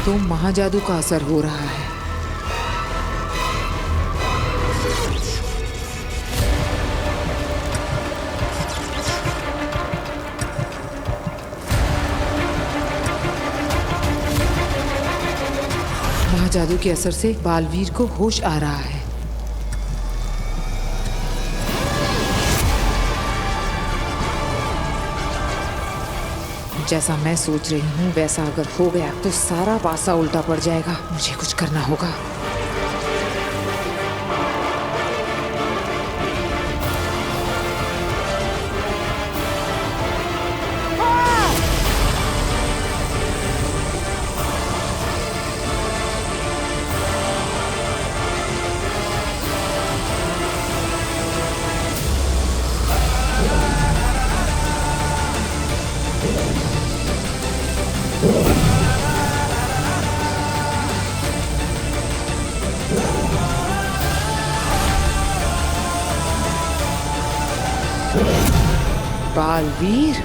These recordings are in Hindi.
तो महाजादू का असर हो रहा है। महाजादू के असर से बालवीर को होश आ रहा है। जैसा मैं सोच रही हूँ वैसा अगर हो गया तो सारा पासा उल्टा पड़ जाएगा। मुझे कुछ करना होगा। बालवीर,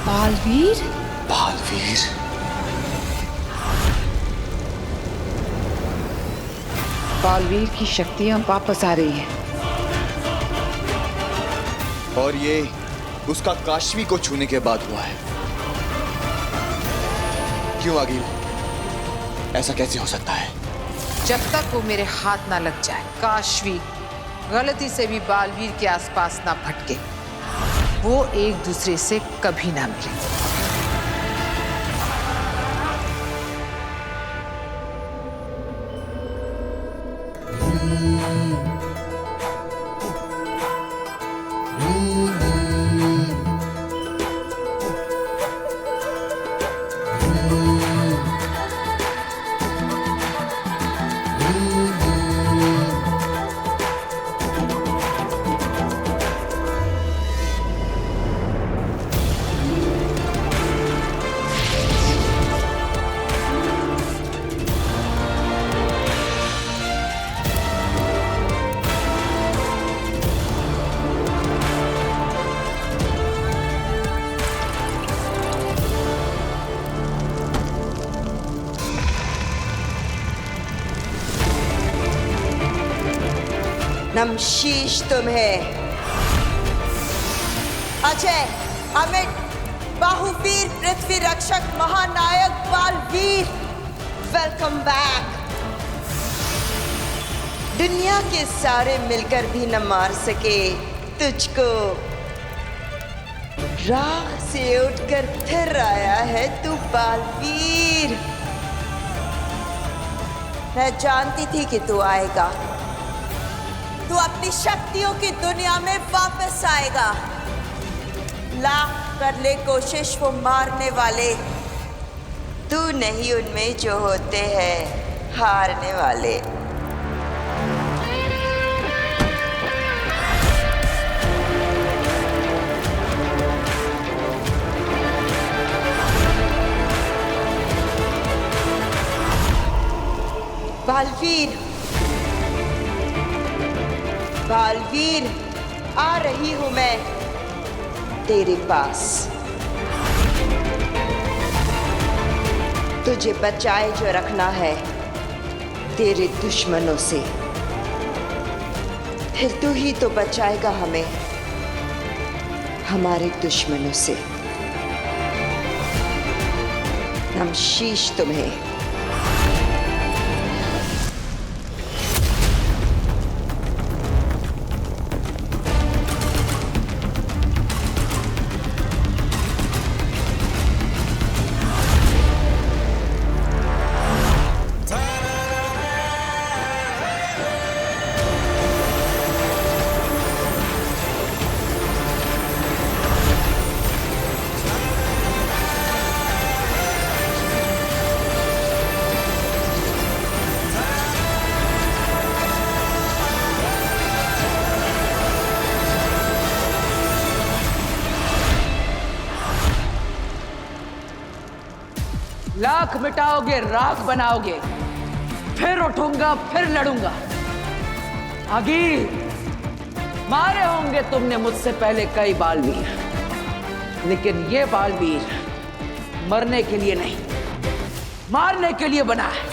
बालवीर, बालवीर। बालवीर की शक्तियां वापस आ रही हैं। और ये उसका काशवी को छूने के बाद हुआ है। क्यों आगिल? ऐसा कैसे हो सकता है? जब तक वो मेरे हाथ ना लग जाए, काशवी गलती से भी बालवीर के आसपास ना भटके, वो एक दूसरे से कभी ना मिले। नमशीश तुम्हें, अजय, अमित, बाहुवीर, पृथ्वी रक्षक, महानायक बालवीर, वेलकम बैक। दुनिया के सारे मिलकर भी न मार सके तुझको। राख से उठकर फिर आया है तू बालवीर। मैं जानती थी कि तू आएगा। तू अपनी शक्तियों की दुनिया में वापस आएगा। लाख कर ले कोशिश वो मारने वाले, तू नहीं उनमें जो होते हैं हारने वाले। बालवीर, बालवीर, आ रही हूं मैं तेरे पास। तुझे बचाए जो रखना है तेरे दुश्मनों से। फिर तू ही तो बचाएगा हमें हमारे दुश्मनों से। नमशीश तुम्हें। लाख मिटाओगे, राख बनाओगे, फिर उठूंगा, फिर लड़ूंगा। आगिर, मारे होंगे तुमने मुझसे पहले कई बालवीर, लेकिन ये बालवीर मरने के लिए नहीं, मारने के लिए बना है।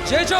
जेजो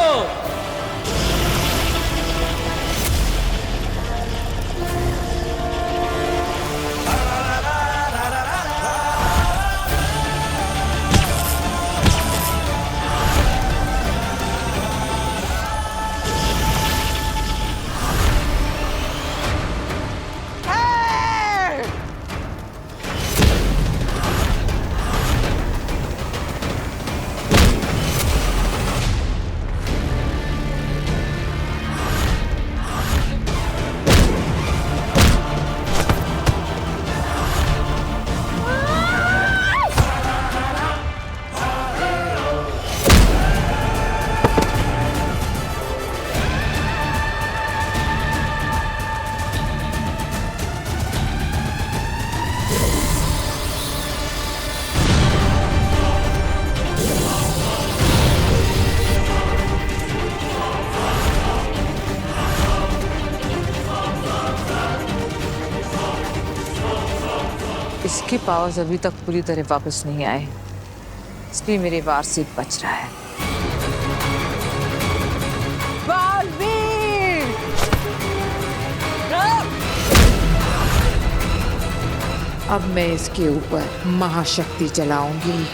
इसके पावर्स अभी तक पूरी तरह वापस नहीं आए, इसलिए मेरे वार से बच रहा है। बालवीर! अब मैं इसके ऊपर महाशक्ति चलाऊंगी।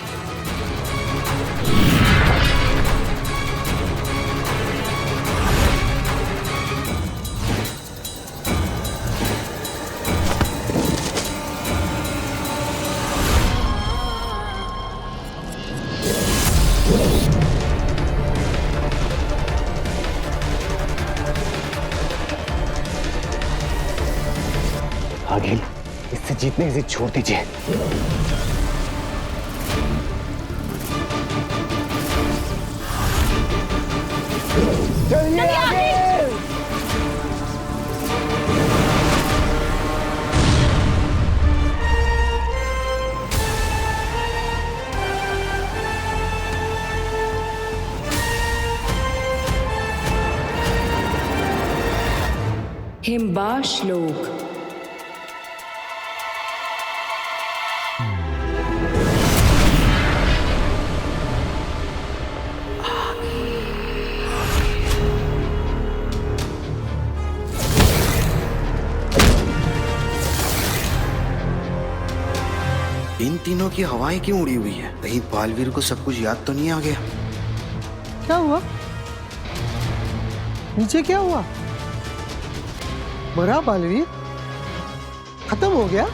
आगे इससे जीतने की जिद छोड़ दीजिए। चलिए आगे। हिमबाश लोग इन तीनों की हवाएं क्यों उड़ी हुई है? कहीं बालवीर को सब कुछ याद तो नहीं आ गया? क्या हुआ? नीचे क्या हुआ? मरा बालवीर? खत्म हो गया?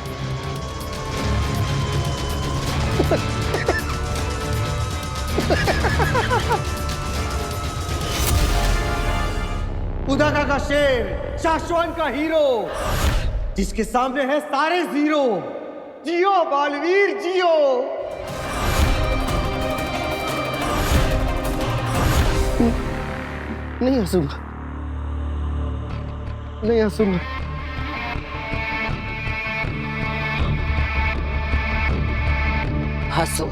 उदाका का शेर, शाश्वन का हीरो, जिसके सामने है सारे जीरो। जियो बालवीर जियो। नहीं हंसूंगा, नहीं हंसूंगा। हंसो,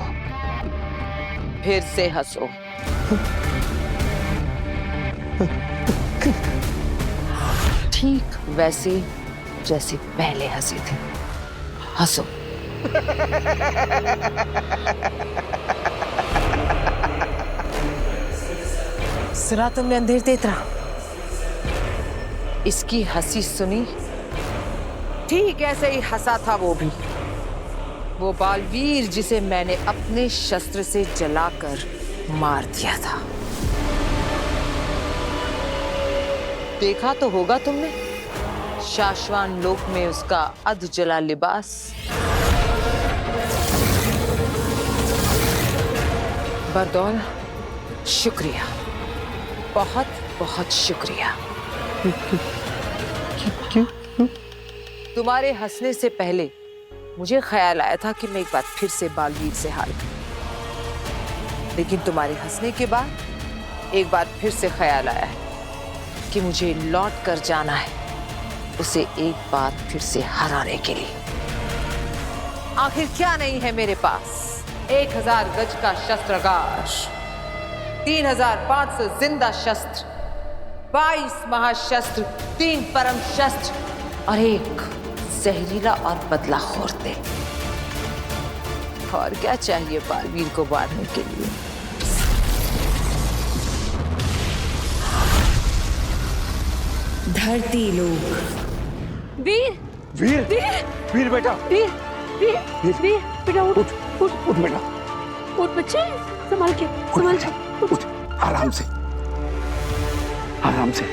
फिर से हंसो। ठीक वैसे जैसे पहले हंसे थे, हंसो। सुना तुमने अंधेर तेतरा? इसकी हंसी सुनी? ठीक ऐसे ही हंसा था वो भी, वो बालवीर जिसे मैंने अपने शस्त्र से जलाकर मार दिया था। देखा तो होगा तुमने, शाश्वान लोक में उसका अध जला लिबास। बरदौल, शुक्रिया, बहुत बहुत शुक्रिया। क्यों? तुम्हारे हंसने से पहले मुझे ख्याल आया था कि मैं एक बार फिर से बालवीर से हार गई, लेकिन तुम्हारे हंसने के बाद एक बार फिर से ख्याल आया है कि मुझे लौट कर जाना है उसे एक बार फिर से हराने के लिए। आखिर क्या नहीं है मेरे पास? 1000 गज का शस्त्रागार, 3500 जिंदा शस्त्र, 22 महाशस्त्र, 3 परम शस्त्र और एक जहरीला और बदलाखोर तेल। और क्या चाहिए बालवीर को मारने के लिए? धरती लोक। वीर वीर वीर वीर बेटा, वीर वीर वीर बेटा उठ उठ उठ बेटा, उठ बच्चे, संभाल के उठ, आराम से, आराम से,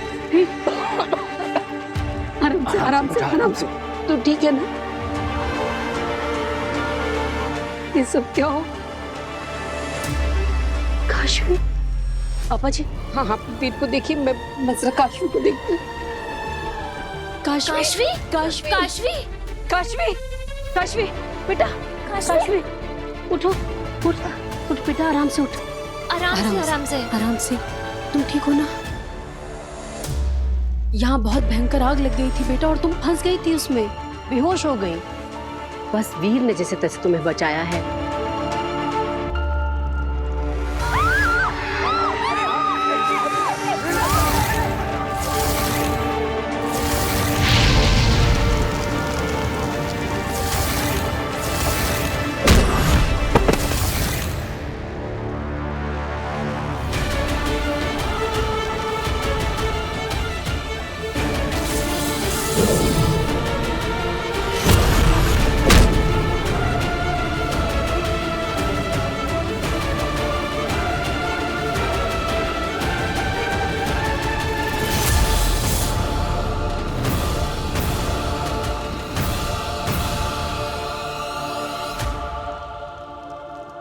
आराम से तू ठीक है ना? ये सब क्या हो? काशवी, पापा जी, हाँ हाँ, वीर को देखिए, मैं जरा काशवी को देखती हूँ। काशवी काशवी काशवी काशवी काशवी बेटा, काशवी उठो, उठ बेटा, आराम से उठ, आराम से। तुम ठीक हो ना? यहाँ बहुत भयंकर आग लग गई थी बेटा, और तुम फंस गई थी उसमें, बेहोश हो गई। बस वीर ने जैसे तैसे तुम्हें बचाया है।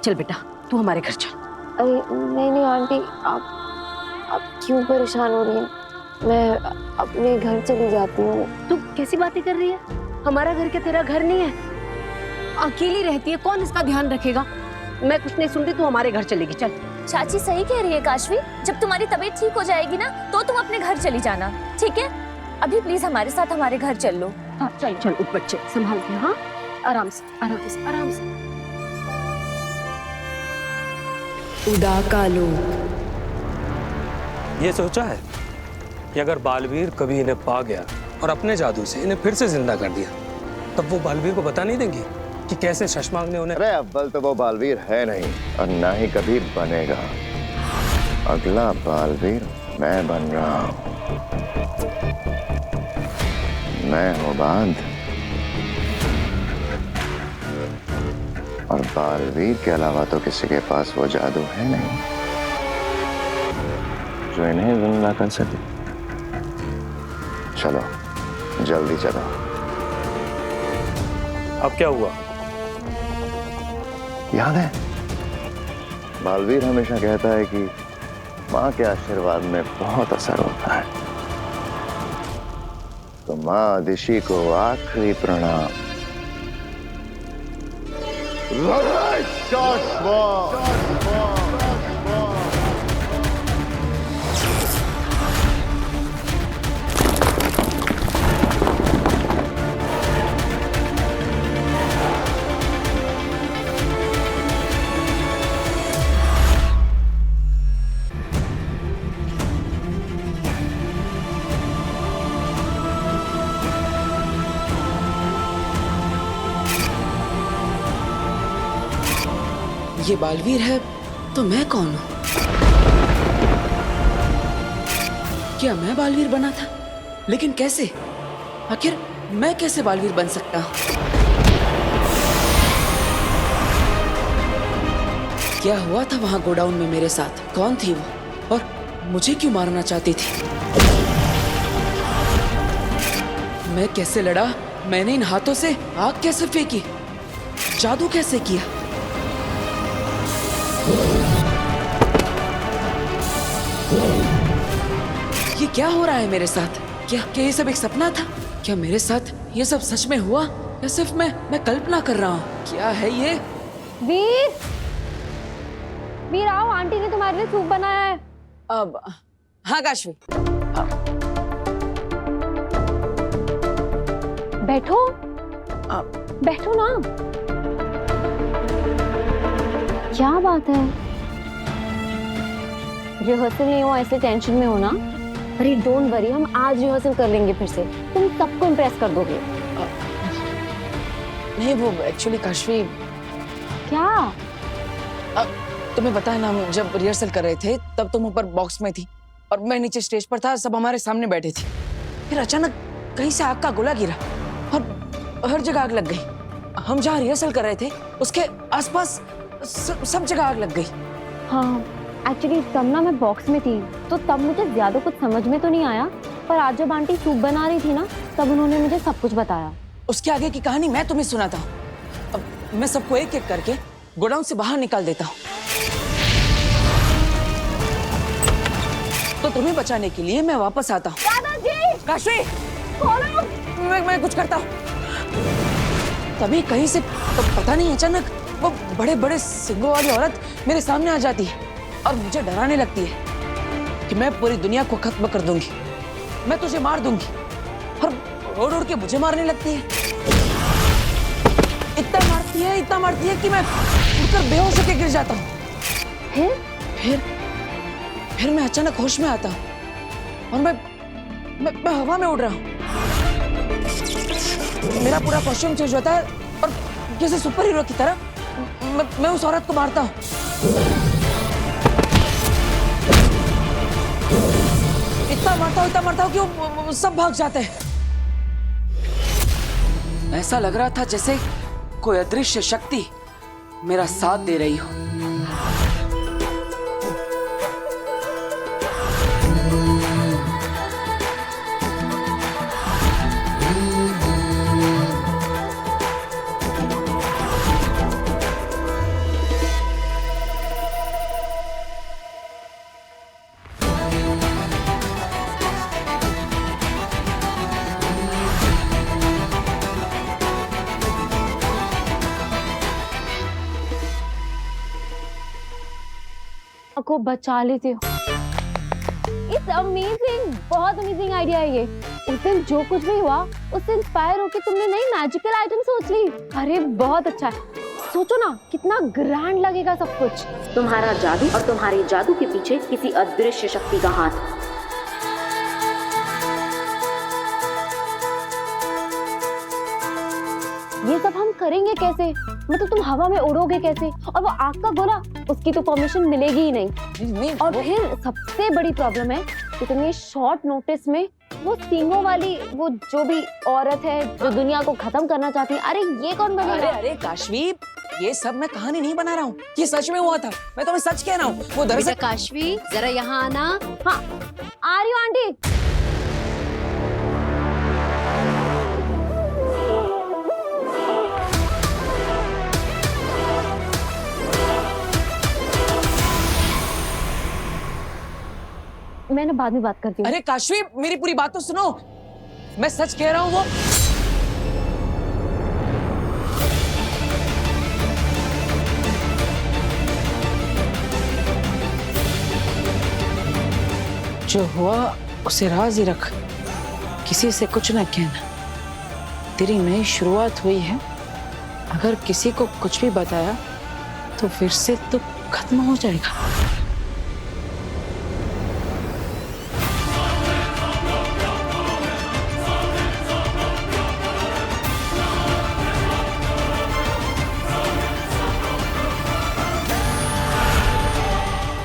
चल बेटा, तू हमारे घर चल। अरे नहीं आंटी, आप क्यों परेशान हो रही हैं? मैं अपने घर चली जाती हूँ। तू कैसी बातें कर रही है? हमारा घर क्या तेरा घर नहीं है? अकेली रहती है, कौन इसका ध्यान रखेगा? मैं कुछ नहीं सुन रही, तू हमारे घर चलेगी, चल। चाची सही कह रही है काशवी, जब तुम्हारी तबीयत ठीक हो जाएगी ना तो तुम अपने घर चली जाना, ठीक है? अभी प्लीज हमारे साथ हमारे घर चल लो। हाँ चल चल, उठ बच्चे, संभाल के, हाँ, आराम से आराम से आराम से। उदाका लोक। ये सोचा है कि अगर बालवीर कभी इन्हें पा गया और अपने जादू से इन्हें फिर से जिंदा कर दिया, तब वो बालवीर को बता नहीं देंगे कि कैसे शशमांग ने उन्हें। अरे अव्वल तो वो बालवीर है नहीं और ना ही कभी बनेगा। अगला बालवीर मैं बन रहा हूं। मैं हूं बांध, और बालवीर के अलावा तो किसी के पास वो जादू है नहीं जो इन्हें जिंदा कर सके। चलो जल्दी चलो। अब क्या हुआ? याद है, बालवीर हमेशा कहता है कि माँ के आशीर्वाद में बहुत असर होता है। तो माँ दिशी को आखिरी प्रणाम। ये बालवीर है तो मैं कौन हूँ? क्या मैं बालवीर बना था? लेकिन कैसे? आखिर मैं कैसे बालवीर बन सकता हूँ? क्या हुआ था वहां गोडाउन में मेरे साथ? कौन थी वो और मुझे क्यों मारना चाहती थी? मैं कैसे लड़ा? मैंने इन हाथों से आग कैसे फेंकी? जादू कैसे किया? ये क्या हो रहा है मेरे साथ? क्या ये सब एक सपना था? क्या मेरे साथ ये सब सच में हुआ या सिर्फ मैं कल्पना कर रहा हूँ? क्या है ये? वीर, वीर आओ, आंटी ने तुम्हारे लिए सूप बनाया है। अब हाँ काशवी, बैठो, बैठो ना। क्या बात है? रिहर्सल नहीं हो ऐसे टेंशन में हो ना? अरे डोंट वरी, हम आज रिहर्सल कर लेंगे फिर से। तुम सबको इम्प्रेस कर दोगे। नहीं वो एक्चुअली काशवी, क्या? तुम्हें पता है ना, हम जब रिहर्सल कर रहे थे तब तुम ऊपर बॉक्स में थी और मैं नीचे स्टेज पर था, सब हमारे सामने बैठे थे। फिर अचानक कहीं से आग का गोला गिरा और हर जगह आग लग गई। हम जहाँ रिहर्सल कर रहे थे उसके आसपास सब जगह आग लग गई। हाँ एक्चुअली तब ना मैं बॉक्स में थी तो तब मुझे ज्यादा कुछ समझ में तो नहीं आया, पर आज जब आंटी सूप बना रही थी ना तब उन्होंने मुझे सब कुछ बताया। उसके आगे की कहानी मैं तुम्हें सुनाता हूँ। अब मैं सबको एक एक करके गोडाउन से बाहर निकाल देता हूँ। तो तुम्हें बचाने के लिए मैं वापस आता हूँ। दादाजी! काशवी! खोलो! मैं कुछ करता हूँ। तभी कहीं से पता नहीं अचानक वो बड़े बड़े सिंगों वाली औरत मेरे सामने आ जाती है और मुझे डराने लगती है कि मैं पूरी दुनिया को खत्म कर दूंगी, मैं तुझे मार दूंगी, और उड़ उड़ के मुझे मारने लगती है। इतना मारती है कि मैं उड़कर बेहोश होकर गिर जाता हूँ। फिर मैं अचानक होश में आता हूँ और मैं हवा में उड़ रहा हूँ। मेरा पूरा कॉस्ट्यूम चेंज होता है और जैसे सुपर हीरो की तरह मैं उस औरत को मारता हूँ। इतना मारता हूँ कि वो सब भाग जाते हैं। ऐसा लग रहा था जैसे कोई अदृश्य शक्ति मेरा साथ दे रही हो। को बचा लेते हो। इट्स अमेजिंग, बहुत अमेजिंग आइडिया है ये। उस दिन जो कुछ भी हुआ उससे इंस्पायर होकर तुमने नई मैजिकल आइटम सोच ली। अरे बहुत अच्छा है। सोचो ना कितना ग्रैंड लगेगा सब कुछ। तुम्हारा जादू और तुम्हारे जादू के पीछे किसी अदृश्य शक्ति का हाथ। ये सब हम करेंगे कैसे? मतलब तुम हवा में उड़ोगे कैसे? और वो आग का गोला, उसकी तो परमिशन मिलेगी ही नहीं। और फिर सबसे बड़ी प्रॉब्लम है कि तुम ये शॉर्ट नोटिस में वो सींगों वाली वो जो भी औरत है जो दुनिया को खत्म करना चाहती है, अरे ये कौन बनेगा? अरे काशवी, ये सब मैं कहानी नहीं बना रहा हूँ, ये सच में हुआ था। मैं तुम्हें सच कह रहा हूँ। वो दरअसल काशवी जरा यहाँ आना। हाँ आ रही हूँ आंटी। मैंने बाद में बात करती हूँ। अरे काशवी मेरी पूरी बात तो सुनो, मैं सच कह रहा हूँ। वो जो हुआ उसे राज ही रख, किसी से कुछ ना कहना। तेरी नई शुरुआत हुई है, अगर किसी को कुछ भी बताया तो फिर से तो खत्म हो जाएगा।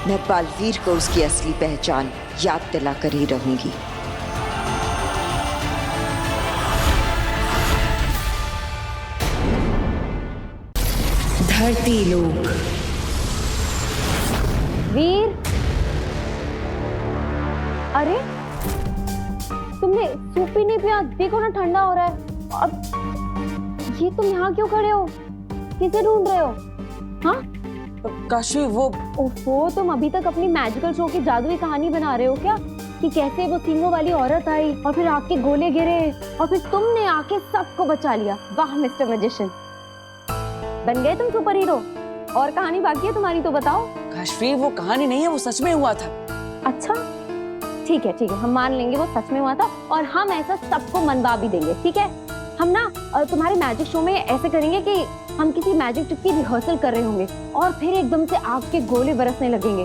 मैं बालवीर को उसकी असली पहचान याद दिलाकर ही रहूंगी। धरती लोक। वीर, अरे तुमने सूप भी नहीं पिया, देखो ना ठंडा हो रहा है। अब ये तुम यहाँ क्यों खड़े हो? किसे ढूंढ रहे हो? हाँ काशवी वो ओहो, तुम अभी तक अपनी मैजिकल शो की जादुई कहानी बना रहे हो क्या? कि कैसे वो सींगों वाली औरत आई और फिर आग के गोले गिरे और फिर तुमने आके सबको बचा लिया। वाह मिस्टर मैजिशियन, बन गए तुम सुपर हीरो। और कहानी बाकी है तुम्हारी तो बताओ। काशवी वो कहानी नहीं है, वो सच में हुआ था। अच्छा ठीक है हम मान लेंगे वो सच में हुआ था और हम ऐसा सबको मनवा भी देंगे, ठीक है? हम ना तुम्हारे मैजिक शो में ऐसे करेंगे कि हम किसी मैजिक ट्रिक की रिहर्सल कर रहे होंगे और फिर एकदम से आग के गोले बरसने लगेंगे।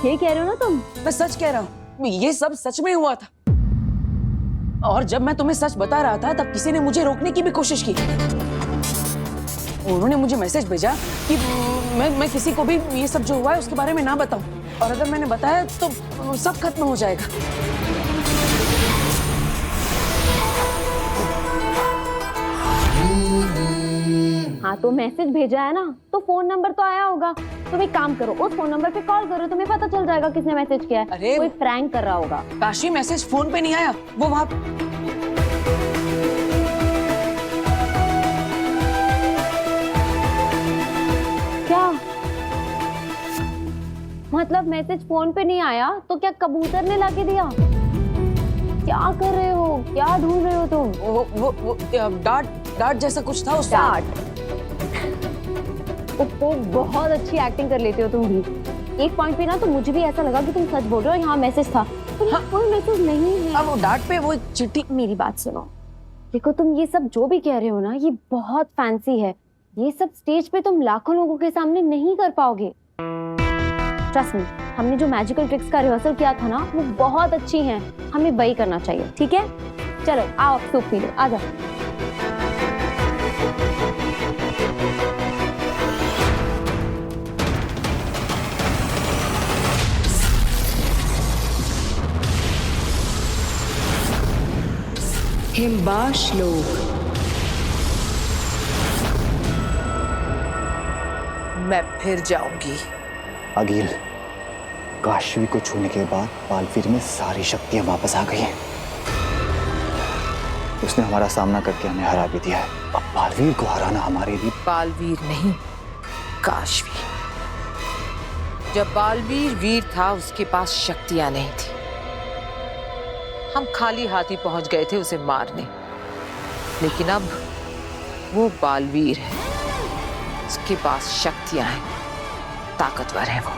ये कह रहे हो ना तुम? मैं सच कह रहा हूँ, ये सब सच में हुआ था। और जब मैं तुम्हें सच बता रहा था तब किसी ने मुझे रोकने की भी कोशिश की। उन्होंने मुझे मैसेज भेजा कि मैं किसी को भी ये सब जो हुआ है उसके बारे में ना बताऊं, और अगर मैंने बताया तो सब खत्म हो जाएगा। हाँ तो मैसेज भेजा है ना, तो फोन नंबर तो आया होगा। तुम एक काम करो, उस फोन नंबर पे कॉल करो, तुम्हें पता चल जाएगा किसने मैसेज किया है। अरे कोई प्रैंक कर रहा होगा। काशी मैसेज फोन पे नहीं आया, वो वहां क्या मतलब? मैसेज फोन पे नहीं आया तो क्या कबूतर ने लाके दिया? क्या कर रहे हो, क्या ढूंढ रहे हो तुम? वो डार्ट जैसा कुछ था उस डार्ट। वो बहुत अच्छी एक्टिंग कर लेते हो तुम भी। एक पॉइंट पे ना तो मुझे भी ऐसा लगा कि तुम सच बोल रहे हो। यहाँ मैसेज था, हाँ, कोई मैसेज नहीं है। अब वो डार्ट पे वो चिट्ठी। मेरी बात सुनो, देखो तुम ये सब जो भी कह रहे हो ना, ये बहुत फैंसी है। ये सब स्टेज पे तुम लाखों लोगों के सामने नहीं कर पाओगे। ट्रस्ट मी, हमने जो मैजिकल ट्रिक्स का रिहर्सल किया था ना, वो बहुत अच्छी हैं। हमें वही करना चाहिए, ठीक है? चलो आओ, सूप पी लो, आ जाओ। हिम्बा श्लोक। मैं फिर जाऊंगी। अगिल, काशवी को छूने के बाद बालवीर में सारी शक्तियां वापस आ गई हैं। उसने हमारा सामना करके हमें हरा भी दिया है। अब बालवीर को हराना हमारे लिए। बालवीर नहीं, काशवी। जब बालवीर वीर था उसके पास शक्तियां नहीं थी। हम खाली हाथ ही पहुंच गए थे उसे मारने, लेकिन अब वो बालवीर है, उसके पास शक्तियां हैं, ताकतवर है वो।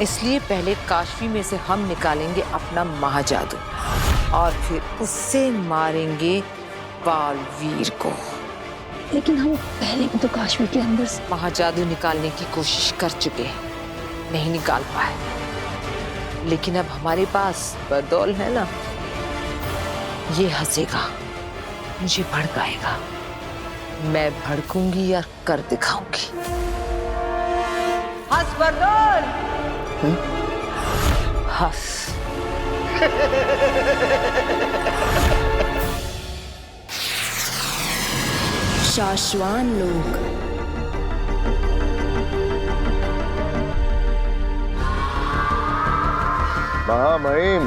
इसलिए पहले काशवी में से हम निकालेंगे अपना महाजादू और फिर उससे मारेंगे बालवीर को। लेकिन हम पहले भी तो काशवी के अंदर से महाजादू निकालने की कोशिश कर चुके हैं, नहीं निकाल पाए। लेकिन अब हमारे पास बरदौल है ना, ये हंसेगा, मुझे भड़काएगा, मैं भड़कूंगी और कर दिखाऊंगी। हंस बरदौल, हंस। शाश्वान लोक। महामहिम,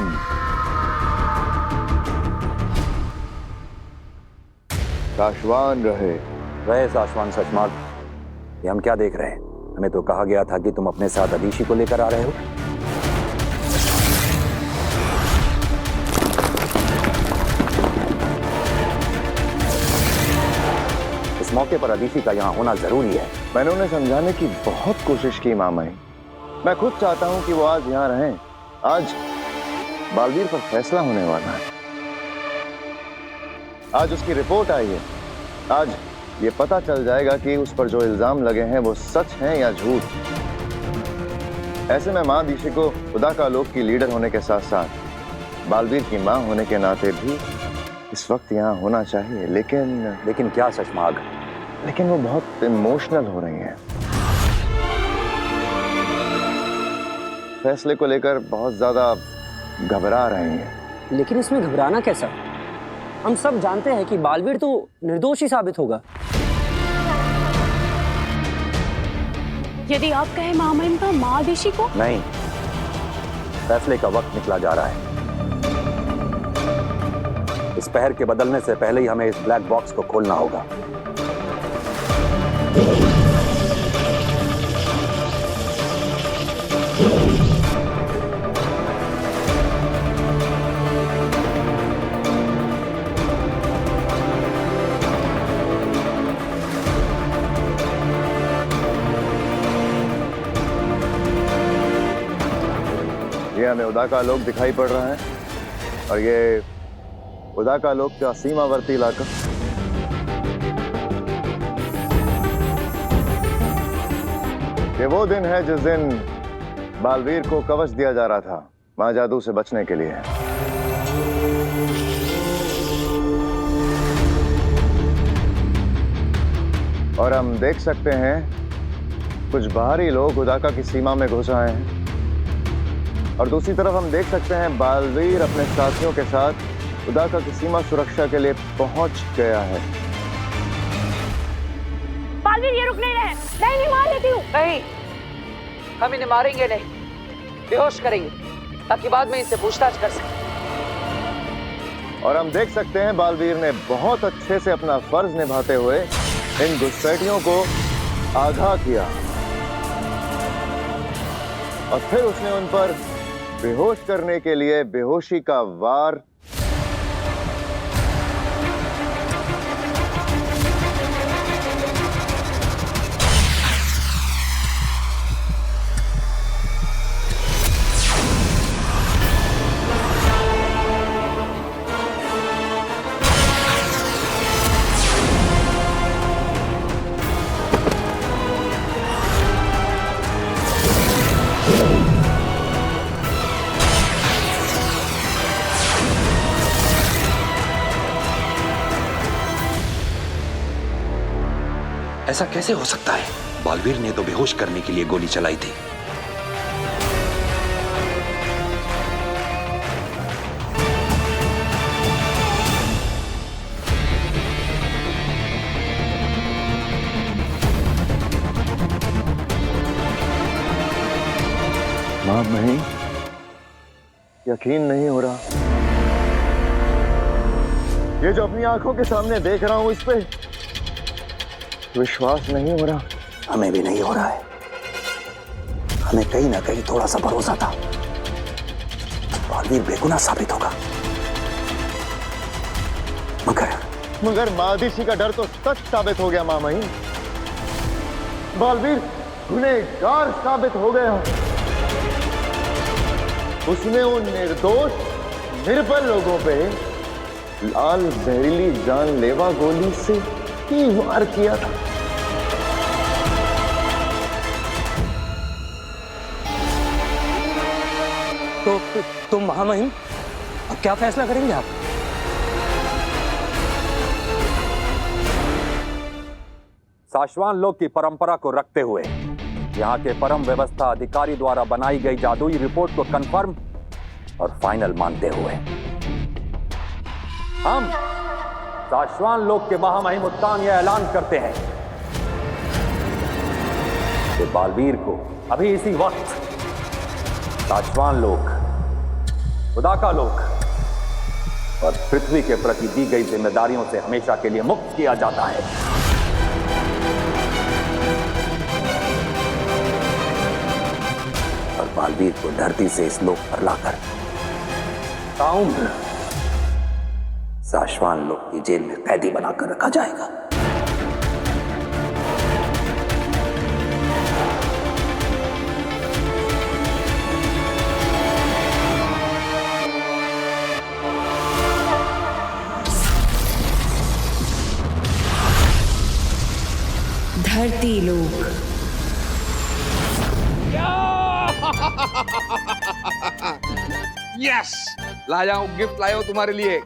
शाश्वान रहे शाश्वान सचमार्ग। ये हम क्या देख रहे हैं? हमें तो कहा गया था कि तुम अपने साथ अदीशी को लेकर आ रहे हो। इस मौके पर अदीशी का यहाँ होना जरूरी है। मैंने उन्हें समझाने की बहुत कोशिश की मामाई। मैं खुद चाहता हूँ कि वो आज यहाँ रहें। आज बालवीर पर फैसला होने वाला है। आज उसकी रिपोर्ट आई है। आज ये पता चल जाएगा कि उस पर जो इल्जाम लगे हैं वो सच हैं या झूठ। ऐसे में माँ दीशी को खुदा का लोक की लीडर होने के साथ साथ बालवीर की माँ होने के नाते भी इस वक्त यहाँ होना चाहिए। लेकिन क्या शशमाग? लेकिन वो बहुत इमोशनल हो रही हैं। फैसले को लेकर बहुत ज्यादा घबरा रही हैं। लेकिन इसमें घबराना कैसा? हम सब जानते हैं कि बालवीर तो निर्दोष ही साबित होगा। यदि आप कहें महामहिम तो माँ दीशी को? नहीं, फैसले का वक्त निकला जा रहा है। इस पहर के बदलने से पहले ही हमें इस ब्लैक बॉक्स को खोलना होगा। ये हमें उदा का लोक दिखाई पड़ रहा है और ये उदा का लोक का सीमावर्ती इलाका। ये वो दिन है जिस दिन बालवीर को कवच दिया जा रहा था मां जादू से बचने के लिए। और हम देख सकते हैं कुछ बाहरी लोग उदाका की सीमा में घुस आए हैं और दूसरी तरफ हम देख सकते हैं बालवीर अपने साथियों के साथ उदाका की सीमा सुरक्षा के लिए पहुंच गया है। बालवीर ये रुक नहीं रहे। नहीं मार लेती हूँ। नहीं, हम इन्हें मारेंगे नहीं, बेहोश करेंगे ताकि बाद में इनसे पूछताछ कर सकें। और हम देख सकते हैं बालवीर ने बहुत अच्छे से अपना फर्ज निभाते हुए इन घुसपैठियों को आगाह किया और फिर उसने उन पर बेहोश करने के लिए बेहोशी का वार ऐसा कैसे हो सकता है? बालवीर ने तो बेहोश करने के लिए गोली चलाई थी। मां नहीं, यकीन नहीं हो रहा। ये जो अपनी आंखों के सामने देख रहा हूं इस पे विश्वास नहीं हो रहा। हमें भी नहीं हो रहा है। हमें कहीं ना कहीं थोड़ा सा भरोसा था बालवीर बेगुनाह साबित होगा, मगर मादिशी का डर तो सच साबित हो गया। मामही, बालवीर गुनहगार साबित हो गया। उसने उन निर्दोष निर्बल लोगों पे लाल जहरीली जानलेवा गोली से ही वार किया था। तो महामहिम, अब क्या फैसला करेंगे आप? साशवान लोक की परंपरा को रखते हुए यहाँ के परम व्यवस्था अधिकारी द्वारा बनाई गई जादुई रिपोर्ट को कंफर्म और फाइनल मानते हुए हम साशवान लोक के महामहिम उत्तान यह ऐलान करते हैं कि बालवीर को अभी इसी वक्त साशवान लोक, उदाका लोक और पृथ्वी के प्रति दी गई जिम्मेदारियों से हमेशा के लिए मुक्त किया जाता है। और बालवीर को धरती से इस लोक पर लाकर ताउम्र साशवान लोक की जेल में कैदी बनाकर रखा जाएगा। धरती लोक। यस, लाया हूं गिफ्ट, लाया हूं तुम्हारे लिए।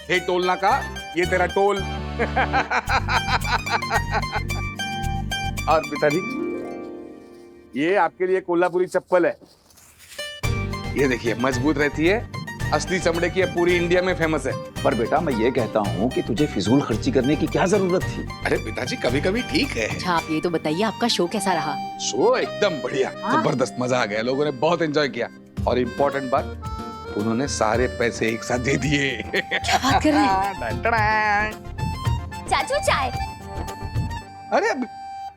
हे टोलना का, ये तेरा टोल। और पिताजी, ये आपके लिए कोल्हापुरी चप्पल है। ये देखिए, मजबूत रहती है, असली चमड़े की है, पूरी इंडिया में फेमस है। पर बेटा, मैं ये कहता हूँ कि तुझे फिजूल खर्ची करने की क्या जरूरत थी? अरे पिताजी, कभी कभी ठीक है। अच्छा, आप ये तो बताइए, आपका शो कैसा रहा? शो एकदम बढ़िया, जबरदस्त, मजा आ गया, लोगों ने बहुत एंजॉय किया। और इम्पोर्टेंट बात, उन्होंने सारे पैसे एक साथ दे दिए। क्या बात कर रहे हैं? चाचू चाय। अरे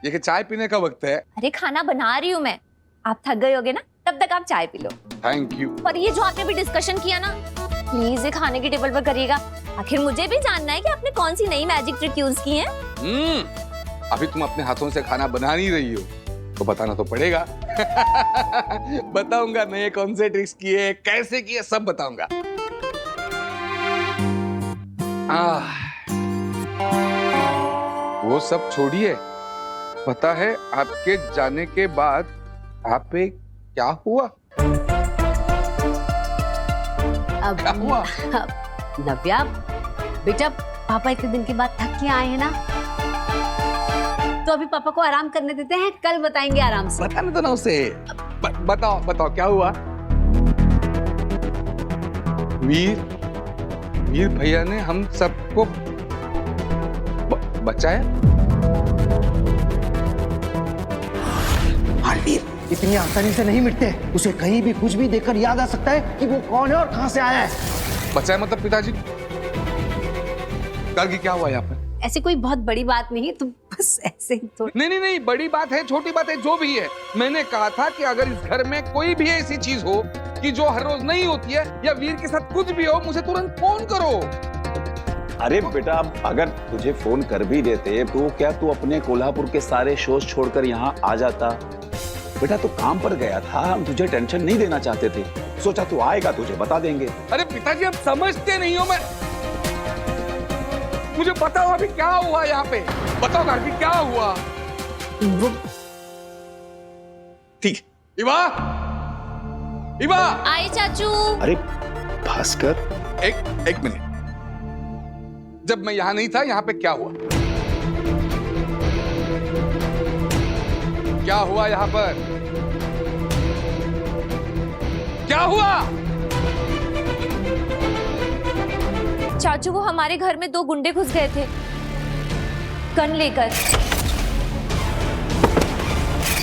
ये कि चाय पीने का वक्त है। अरे खाना बना रही हूँ मैं, आप थक गए होगे ना, तब तक आप चाय पी लो। Thank you. पर ये जो आपने भी डिस्कशन किया ना, प्लीज ये खाने की टेबल पर करिएगा। आखिर मुझे भी जानना है कि आपने कौन सी नई मैजिक ट्रिक यूज की है। अभी तुम अपने हाथों से खाना बना नहीं रही हो तो बताना तो पड़ेगा। बताऊंगा नए कौन से ट्रिक्स किए, कैसे किए, सब बताऊंगा। वो सब छोड़िए, पता है आपके जाने के बाद आप पे क्या हुआ? क्या हुआ? नव्या बेटा, पापा इतने दिन के बाद थक के आए हैं ना, तो अभी पापा को आराम करने देते हैं, कल बताएंगे आराम से। बताने दो ना उसे। बताओ बताओ क्या हुआ? वीर भैया ने हम सबको बचाया। बालवीर इतनी आसानी से नहीं मिटते, उसे कहीं भी कुछ भी देखकर याद आ सकता है कि वो कौन है और कहां से आया है। बचाया मतलब पिताजी? कल की क्या हुआ यहाँ पर? ऐसी कोई बहुत बड़ी बात नहीं है, तुम बस ऐसे ही तो। नहीं, बड़ी बात है, छोटी बात है, जो भी है। मैंने कहा था कि अगर इस घर में कोई भी ऐसी चीज हो कि जो हर रोज नहीं होती है, या वीर के साथ कुछ भी हो, मुझे तुरंत फोन करो। अरे बेटा, अगर तुझे फोन कर भी देते तो क्या तू अपने कोल्हापुर के सारे शोज छोड़कर यहाँ आ जाता? बेटा तू काम पर गया था, हम तुझे टेंशन नहीं देना चाहते थे, सोचा तू आएगा तुझे बता देंगे। अरे पिताजी आप समझते नहीं हो। मुझे बताओ अभी क्या हुआ यहाँ पे, बताओ अभी क्या हुआ? ठीक, इवा आए चाचू। अरे भास्कर, एक मिनट, जब मैं यहाँ नहीं था यहाँ पे क्या हुआ? क्या हुआ यहाँ पर? क्या हुआ? चाचू वो हमारे घर में 2 गुंडे घुस गए थे गन लेकर।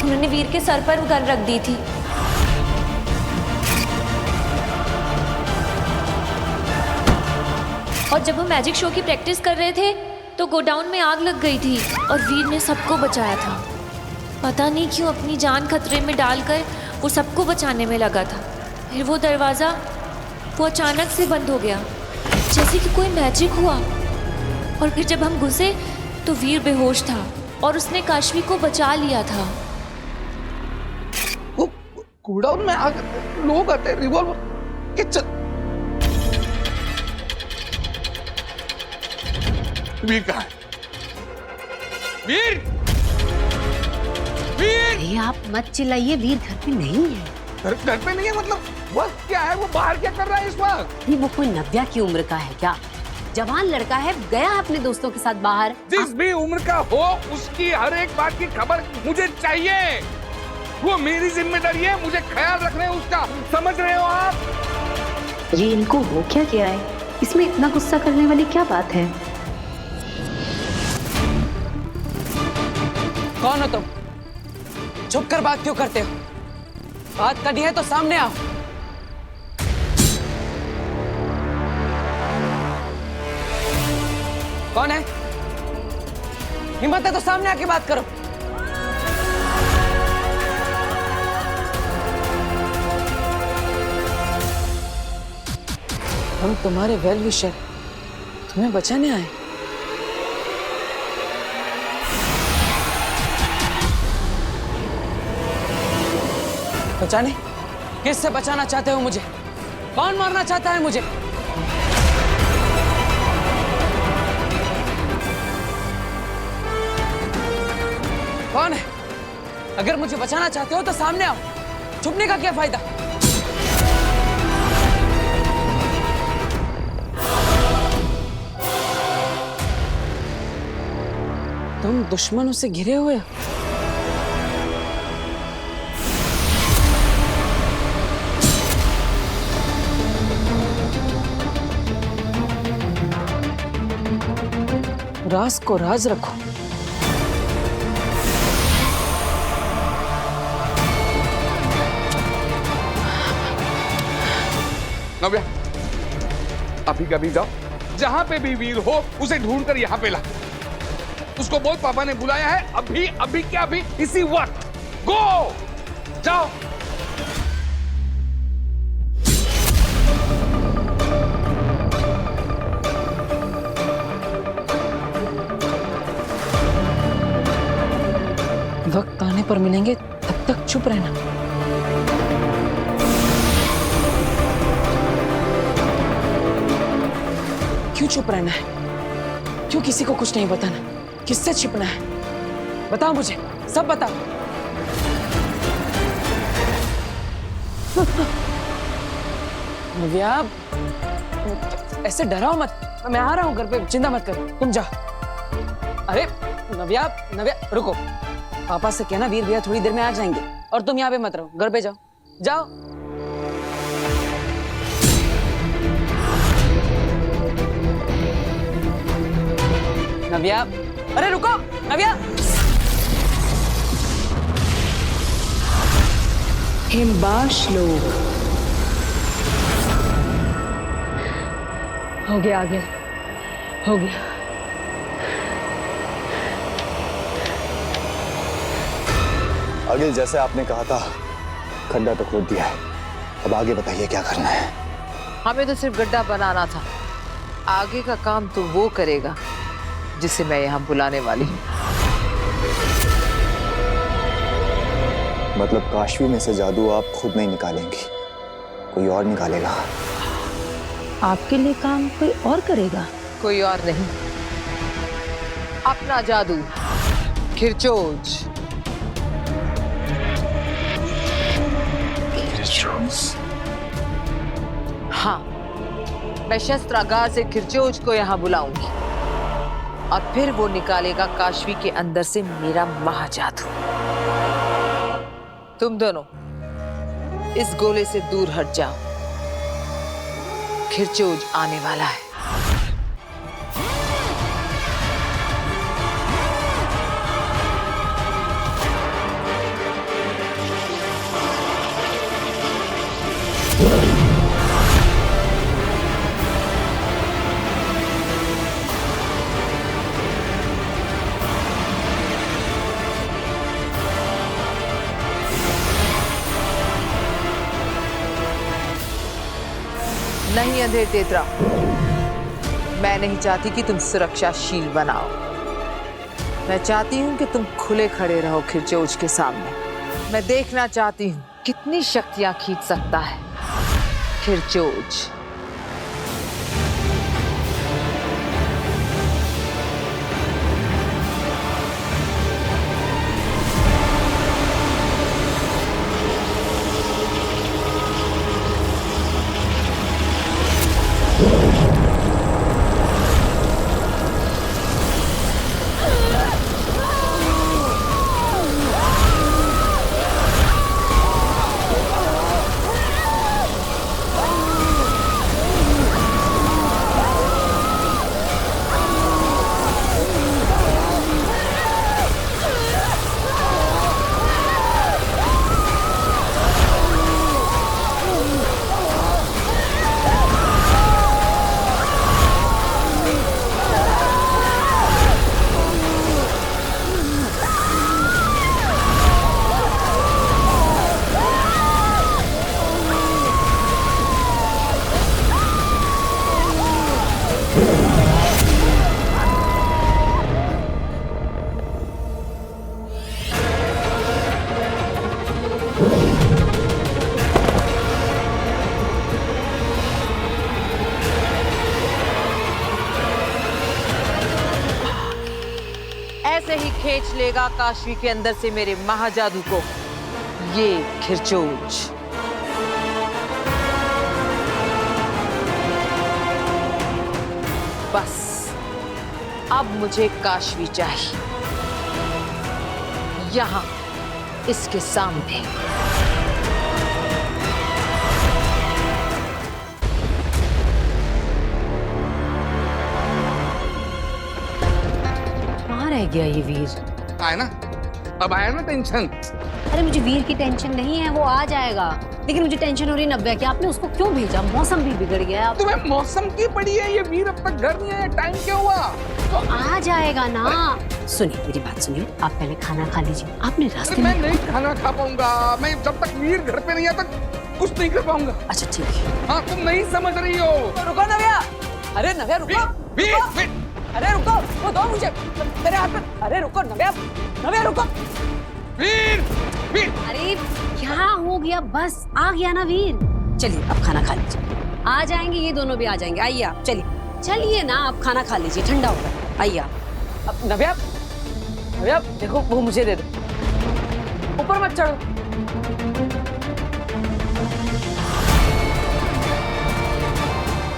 उन्होंने वीर के सर पर गन रख दी थी। और जब वो मैजिक शो की प्रैक्टिस कर रहे थे तो गोडाउन में आग लग गई थी और वीर ने सबको बचाया था। पता नहीं क्यों अपनी जान खतरे में डालकर वो सबको बचाने में लगा था। फिर वो दरवाज़ा वो अचानक से बंद हो गया, जैसे कि कोई मैजिक हुआ। और फिर जब हम घुसे तो वीर बेहोश था और उसने काशवी को बचा लिया था। वो गोडाउन में आग, लोग आते, रिवॉल्वर के वीर कहाँ है? वीर! अरे आप मत चिल्लाइए, वीर घर पे नहीं है। घर पे नहीं है मतलब वक्त क्या है? वो बाहर क्या कर रहा है इस वक्त? वो कोई नव्या की उम्र का है क्या? जवान लड़का है, गया अपने दोस्तों के साथ बाहर। जिस भी उम्र का हो, उसकी हर एक बात की खबर मुझे चाहिए। वो मेरी जिम्मेदारी है, मुझे ख्याल रखना है उसका, समझ रहे हो आप? ये इनको हो क्या गया है? इसमें इतना गुस्सा करने वाली क्या बात है? कौन हो तुम? छुप कर बात क्यों करते हो? बात करनी है तो सामने आओ। कौन है? हिम्मत है तो सामने आके बात करो। हम तुम्हारे वेल विशर, तुम्हें बचाने आए। बचाने? किससे बचाना चाहते हो मुझे? कौन मारना चाहता है मुझे? कौन है? अगर मुझे बचाना चाहते हो तो सामने आओ, छुपने का क्या फायदा? तुम दुश्मनों से घिरे हुए हो। राज को राज रखो। नव्या, अभी कभी जाओ, जहां पे भी वीर हो उसे ढूंढकर यहाँ पे ला। उसको बोल पापा ने बुलाया है, अभी अभी क्या अभी, इसी वक्त। गो, जाओ। वक्त आने पर मिलेंगे, तब तक चुप रहना। क्यों चुप रहना है? क्यों किसी को कुछ नहीं बताना? किससे छिपना है? बताओ मुझे, सब बताओ। नव्या, ऐसे डराओ मत। मैं आ रहा हूँ घर पे, चिंता मत करो, तुम जाओ। अरे नव्या, नव्या रुको। पापा से कहना वीर भैया थोड़ी देर में आ जाएंगे, और तुम यहाँ पे मत रहो, घर पे जाओ। जाओ। नव्या, अरे रुको नव्या। हिमबाश लोग। हो गया, आ गया, हो गया। अगिल, जैसे आपने कहा था, खड्डा तो खोद दिया है। अब आगे बताइए क्या करना है? हमें तो सिर्फ गड्ढा बनाना था, आगे का काम तो वो करेगा जिसे मैं यहाँ बुलाने वाली हूँ। मतलब काशवी में से जादू आप खुद नहीं निकालेंगी, कोई और निकालेगा? आपके लिए काम कोई और करेगा? कोई और नहीं, अपना जादू, खिरचोज। हाँ, मैं शस्त्रागार से खिरचोज को यहाँ बुलाऊंगी और फिर वो निकालेगा काशवी के अंदर से मेरा महाजादू। तुम दोनों इस गोले से दूर हट जाओ, खिरचोज आने वाला है। नहीं अंधेर तेतरा, मैं नहीं चाहती कि तुम सुरक्षाशील बनाओ। मैं चाहती हूं कि तुम खुले खड़े रहो खिरचोज के सामने। मैं देखना चाहती हूं कितनी शक्तियां खींच सकता है खिरचोज। ऐसे ही खींच लेगा काशवी के अंदर से मेरे महाजादू को ये खिरचोज। बस अब मुझे काशवी चाहिए, यहां इसके सामने। कहाँ रह गया ये वीर? है ना, अब आया ना टेंशन? अरे मुझे वीर की टेंशन नहीं है, वो आ जाएगा, लेकिन मुझे टेंशन हो रही नव्या कि आपने उसको क्यों भेजा? मौसम भी बिगड़ गया है। तुम्हें मौसम की पड़ी है? ये वीर अब तक घर नहीं आया, टाइम क्या हुआ? तो आ जाएगा ना। सुनिए मेरी बात सुनिए, आप पहले खाना खा लीजिए। आपने रास्ते मैं में नहीं खाना खा पाऊंगा, मैं जब तक वीर घर पे नहीं आता कुछ नहीं कर पाऊंगा। अच्छा ठीक है। हाँ तुम नहीं समझ रही हो। रुको नव्या, अरे नव्या रुको। वीर, वीर, अरे रुको, वो दो मुझे मेरे हाथ में। अरे रुको नव्या, नव्या रुको। वीर, वीर। अरे क्या हो गया? बस आ गया ना वीर। चलिए अब खाना खा लीजिए, आ जाएंगे ये दोनों भी आ जाएंगे। आइए आप, चलिए चलिए ना, आप खाना खा लीजिए, ठंडा होगा। आइए आप। अब नव्या, नव्या देखो वो मुझे दे दो, ऊपर मत चढ़ो।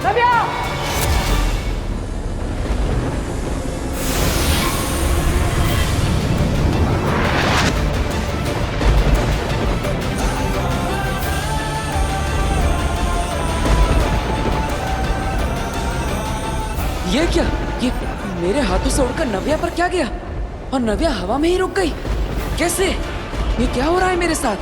नव्या ये क्या? ये मेरे हाथों से उड़कर नव्या पर क्या गया और नव्या हवा में ही रुक गई? कैसे? ये क्या हो रहा है मेरे साथ?